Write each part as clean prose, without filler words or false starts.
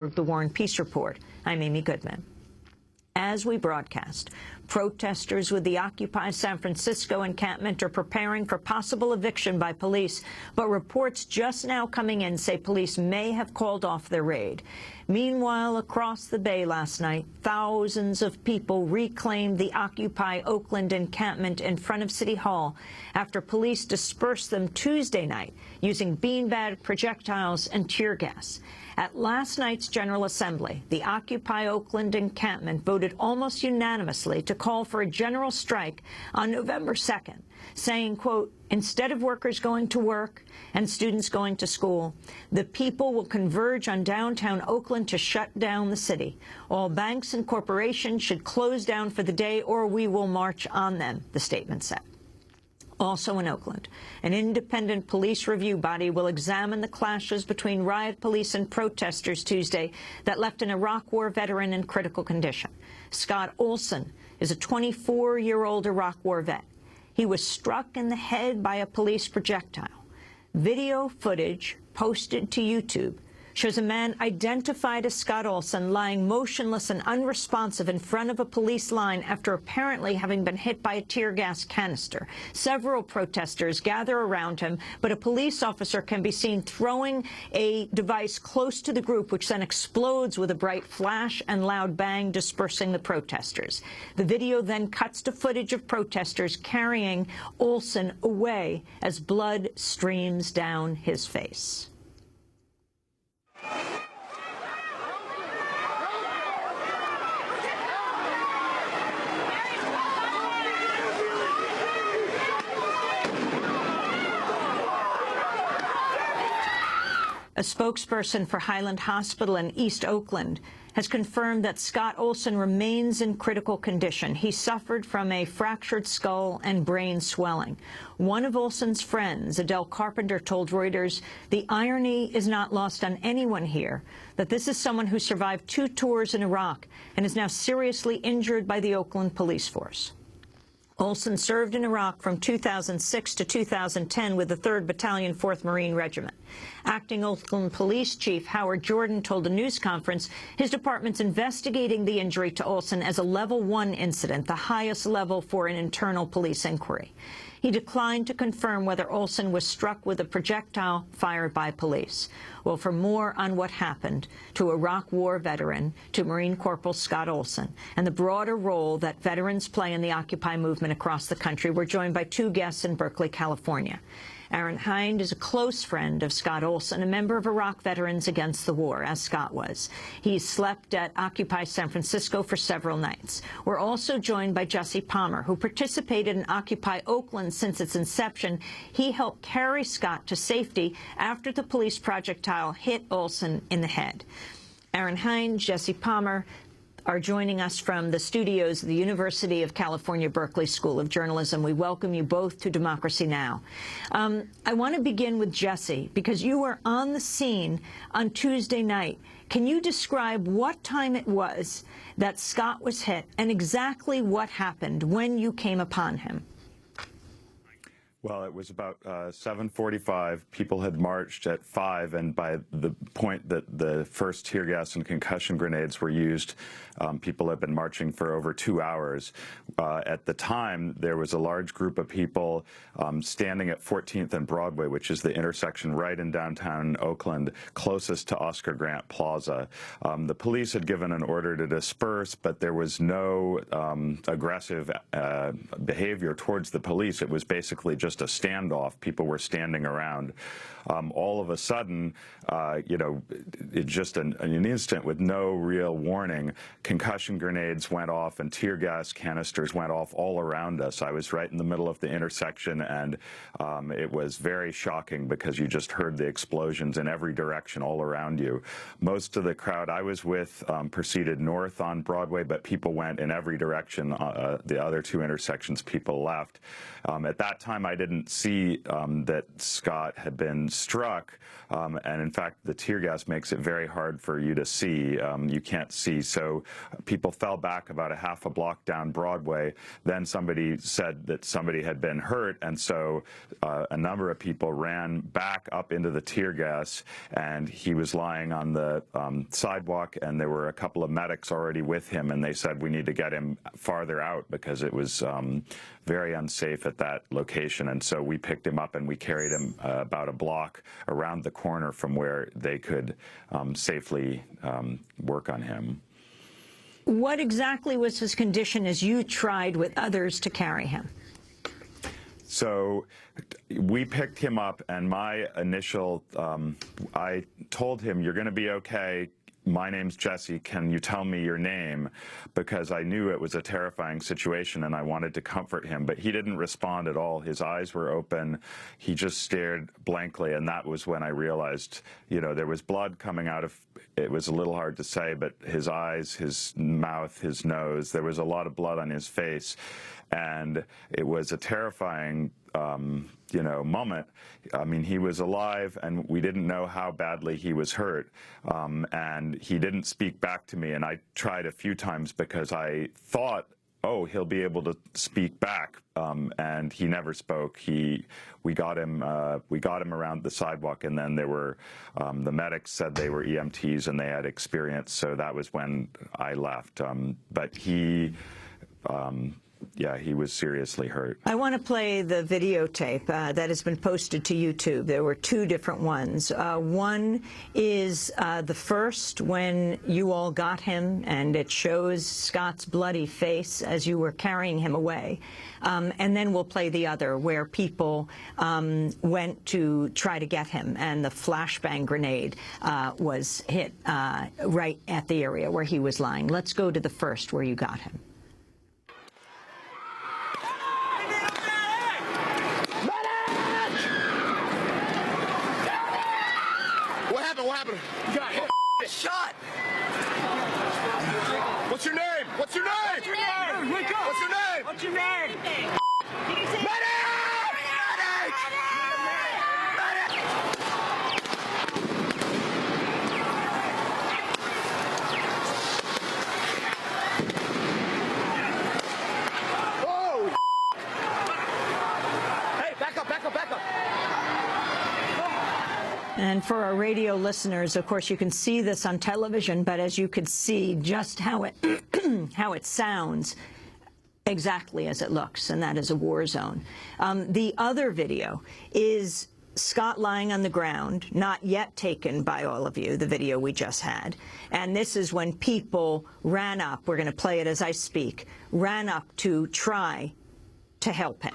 The War and Peace Report. I'm Amy Goodman. As we broadcast, protesters with the Occupy San Francisco encampment are preparing for possible eviction by police, but reports just now coming in say police may have called off their raid. Meanwhile, across the Bay last night, thousands of people reclaimed the Occupy Oakland encampment in front of City Hall after police dispersed them Tuesday night using beanbag projectiles and tear gas. At last night's General Assembly, the Occupy Oakland encampment voted almost unanimously to call for a general strike on November 2nd, saying, quote, "Instead of workers going to work and students going to school, the people will converge on downtown Oakland to shut down the city. All banks and corporations should close down for the day or we will march on them," the statement said. Also in Oakland, an independent police review body will examine the clashes between riot police and protesters Tuesday that left an Iraq War veteran in critical condition. Scott Olson is a 24-year-old Iraq War vet. He was struck in the head by a police projectile. Video footage posted to YouTube shows a man identified as Scott Olson lying motionless and unresponsive in front of a police line after apparently having been hit by a tear gas canister. Several protesters gather around him, but a police officer can be seen throwing a device close to the group, which then explodes with a bright flash and loud bang, dispersing the protesters. The video then cuts to footage of protesters carrying Olson away as blood streams down his face. A spokesperson for Highland Hospital in East Oakland has confirmed that Scott Olson remains in critical condition. He suffered from a fractured skull and brain swelling. One of Olson's friends, Adele Carpenter, told Reuters, "The irony is not lost on anyone here, that this is someone who survived 2 tours in Iraq and is now seriously injured by the Oakland police force." Olson served in Iraq from 2006 to 2010 with the 3rd Battalion, 4th Marine Regiment. Acting Oakland Police Chief Howard Jordan told a news conference his department's investigating the injury to Olson as a Level 1 incident, the highest level for an internal police inquiry. He declined to confirm whether Olson was struck with a projectile fired by police. Well, for more on what happened to Iraq War veteran, to Marine Corporal Scott Olson, and the broader role that veterans play in the Occupy movement across the country, we're joined by 2 guests in Berkeley, California. Aaron Hind is a close friend of Scott Olson, a member of Iraq Veterans Against the War, as Scott was. He slept at Occupy San Francisco for several nights. We're also joined by Jesse Palmer, who participated in Occupy Oakland since its inception. He helped carry Scott to safety after the police projectile hit Olson in the head. Aaron Hind, Jesse Palmer are joining us from the studios of the University of California, Berkeley School of Journalism. We welcome you both to Democracy Now! I want to begin with Jesse, because you were on the scene on Tuesday night. Can you describe what time it was that Scott was hit and exactly what happened when you came upon him? Well, it was about 7:45. People had marched at 5, and by the point that the first tear gas and concussion grenades were used, people had been marching for over 2 hours. At the time, there was a large group of people standing at 14th and Broadway, which is the intersection right in downtown Oakland, closest to Oscar Grant Plaza. The police had given an order to disperse, but there was no aggressive behavior towards the police. It was basically just a standoff. People were standing around. All of a sudden, it just in an instant with no real warning, concussion grenades went off and tear gas canisters went off all around us. I was right in the middle of the intersection, and it was very shocking because you just heard the explosions in every direction all around you. Most of the crowd I was with proceeded north on Broadway, but people went in every direction. The other 2 intersections, people left. At that time, I didn't see that Scott had been struck, and in fact, the tear gas makes it very hard for you to see. You can't see, so people fell back about a half a block down Broadway. Then somebody said that somebody had been hurt, and so a number of people ran back up into the tear gas, and he was lying on the sidewalk, and there were a couple of medics already with him, and they said, we need to get him farther out because it was very unsafe at that location. And so we picked him up and we carried him about a block around the corner from where they could safely work on him. What exactly was his condition as you tried with others to carry him? So we picked him up, and my initial, I told him, you're going to be okay. My name's Jesse, can you tell me your name? Because I knew it was a terrifying situation and I wanted to comfort him, but he didn't respond at all. His eyes were open. He just stared blankly, and that was when I realized, you know, there was blood coming out of, it was a little hard to say, but his eyes, his mouth, his nose, there was a lot of blood on his face, and it was a terrifying you know, moment. I mean, he was alive, and we didn't know how badly he was hurt, and he didn't speak back to me, and I tried a few times because I thought, oh, he'll be able to speak back, and he never spoke. We got him around the sidewalk, and then there were, the medics said they were EMTs and they had experience, so that was when I left. But he, yeah, he was seriously hurt. I want to play the videotape that has been posted to YouTube. There were two different ones. One is the first when you all got him, and it shows Scott's bloody face as you were carrying him away. And then we'll play the other where people went to try to get him, and the flashbang grenade was hit right at the area where he was lying. Let's go to the first where you got him. What happened? You got shot. What's your name? What's your name? What's your name? Wake up. What's your name? What's your name? Oh! Hey, back up, back up, back up. And for our radio listeners, of course, you can see this on television, but as you could see just how it how it sounds exactly as it looks, and that is a war zone. The other video is Scott lying on the ground, not yet taken by all of you, the video we just had. And this is when people ran up, we're going to play it as I speak, ran up to try to help him.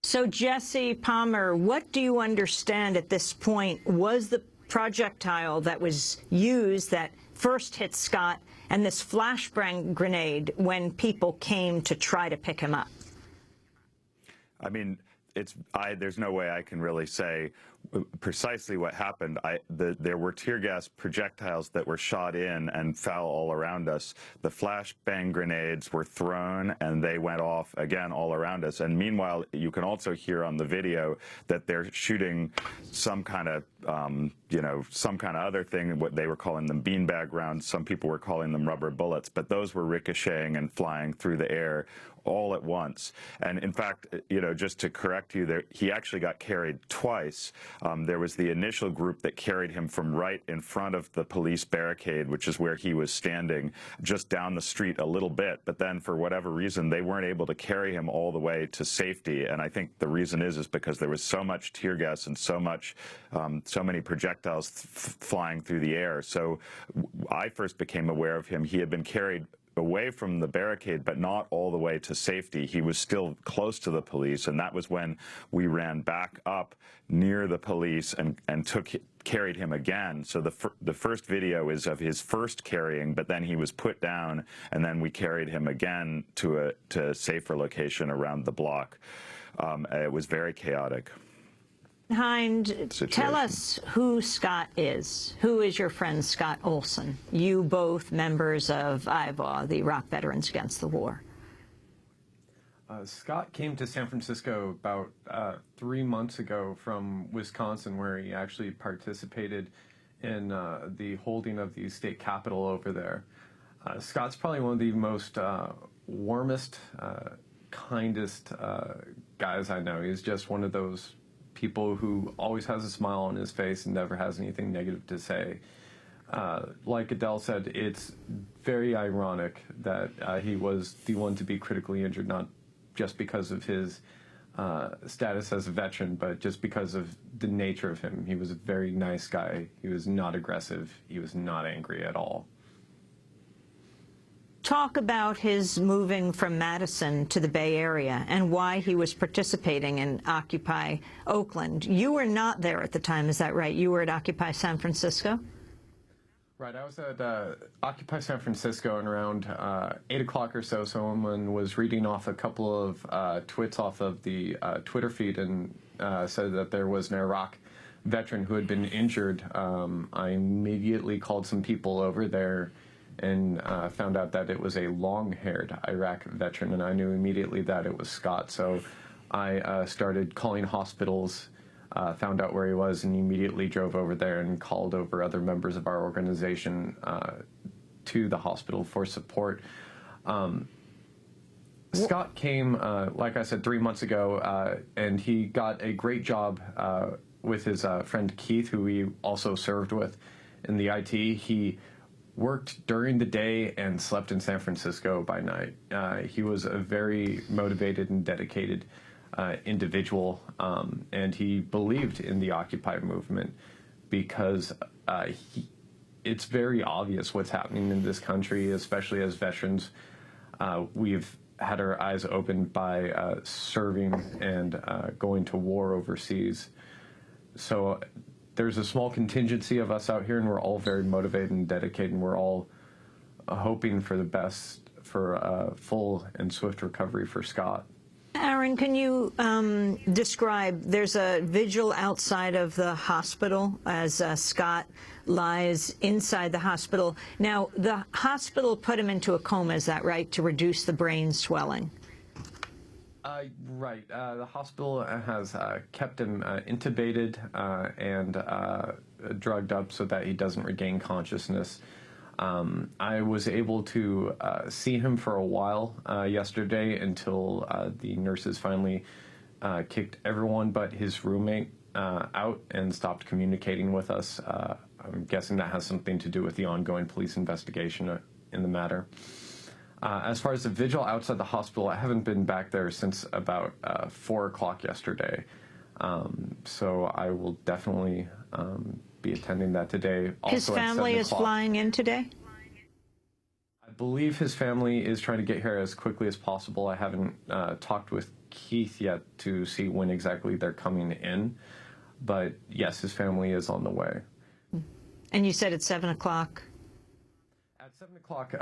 So, Jesse Palmer, what do you understand at this point was the projectile that was used that first hit Scott and this flashbang grenade when people came to try to pick him up? I mean, there's no way I can really say precisely what happened. There were tear gas projectiles that were shot in and fell all around us. The flashbang grenades were thrown and they went off again all around us. And meanwhile, you can also hear on the video that they're shooting some kind of, you know, some kind of other thing. What they were calling them beanbag rounds. Some people were calling them rubber bullets, but those were ricocheting and flying through the air all at once. And in fact, you know, just to correct you, he actually got carried twice. There was the initial group that carried him from right in front of the police barricade, which is where he was standing, just down the street a little bit. But then for whatever reason, they weren't able to carry him all the way to safety. And I think the reason is because there was so much tear gas and so many projectiles flying through the air. So I first became aware of him. He had been carried away from the barricade, but not all the way to safety. He was still close to the police, and that was when we ran back up near the police and carried him again. So the first video is of his first carrying, but then he was put down, and then we carried him again to a safer location around the block. It was very chaotic. Hind, Situation. tell us who Scott is. Who is your friend Scott Olson? You both members of IVAW, the Iraq Veterans Against the War. Scott came to San Francisco about 3 months ago from Wisconsin, where he actually participated in the holding of the state capitol over there. Scott's probably one of the most warmest, kindest guys I know. He's just one of those people who always has a smile on his face and never has anything negative to say. Like Adele said, it's very ironic that he was the one to be critically injured, not just because of his status as a veteran, but just because of the nature of him. He was a very nice guy. He was not aggressive. He was not angry at all. Talk about his moving from Madison to the Bay Area and why he was participating in Occupy Oakland. You were not there at the time, is that right? You were at Occupy San Francisco? Right, I was at Occupy San Francisco, and around 8 o'clock or so, someone was reading off a couple of twits off of the Twitter feed and said that there was an Iraq veteran who had been injured. I immediately called some people over there and found out that it was a long-haired Iraq veteran, and I knew immediately that it was Scott. So I started calling hospitals, found out where he was, and immediately drove over there and called over other members of our organization to the hospital for support. Scott came, like I said, 3 months ago, and he got a great job with his friend Keith, who he also served with in the IT. He worked during the day and slept in San Francisco by night. He was a very motivated and dedicated individual, and he believed in the Occupy movement because it's very obvious what's happening in this country, especially as veterans. We've had our eyes opened by serving and going to war overseas. So there's a small contingency of us out here, and we're all very motivated and dedicated, and we're all hoping for the best for a full and swift recovery for Scott. Aaron, can you describe, there's a vigil outside of the hospital as Scott lies inside the hospital. Now, the hospital put him into a coma, is that right, to reduce the brain swelling? Right. The hospital has kept him intubated and drugged up so that he doesn't regain consciousness. I was able to see him for a while yesterday until the nurses finally kicked everyone but his roommate out and stopped communicating with us. I'm guessing that has something to do with the ongoing police investigation in the matter. As far as the vigil outside the hospital, I haven't been back there since about 4 o'clock yesterday. So I will definitely be attending that today. Also his family is flying in today? I believe his family is trying to get here as quickly as possible. I haven't talked with Keith yet to see when exactly they're coming in. But yes, his family is on the way. And you said at 7 o'clock? At 7 o'clock,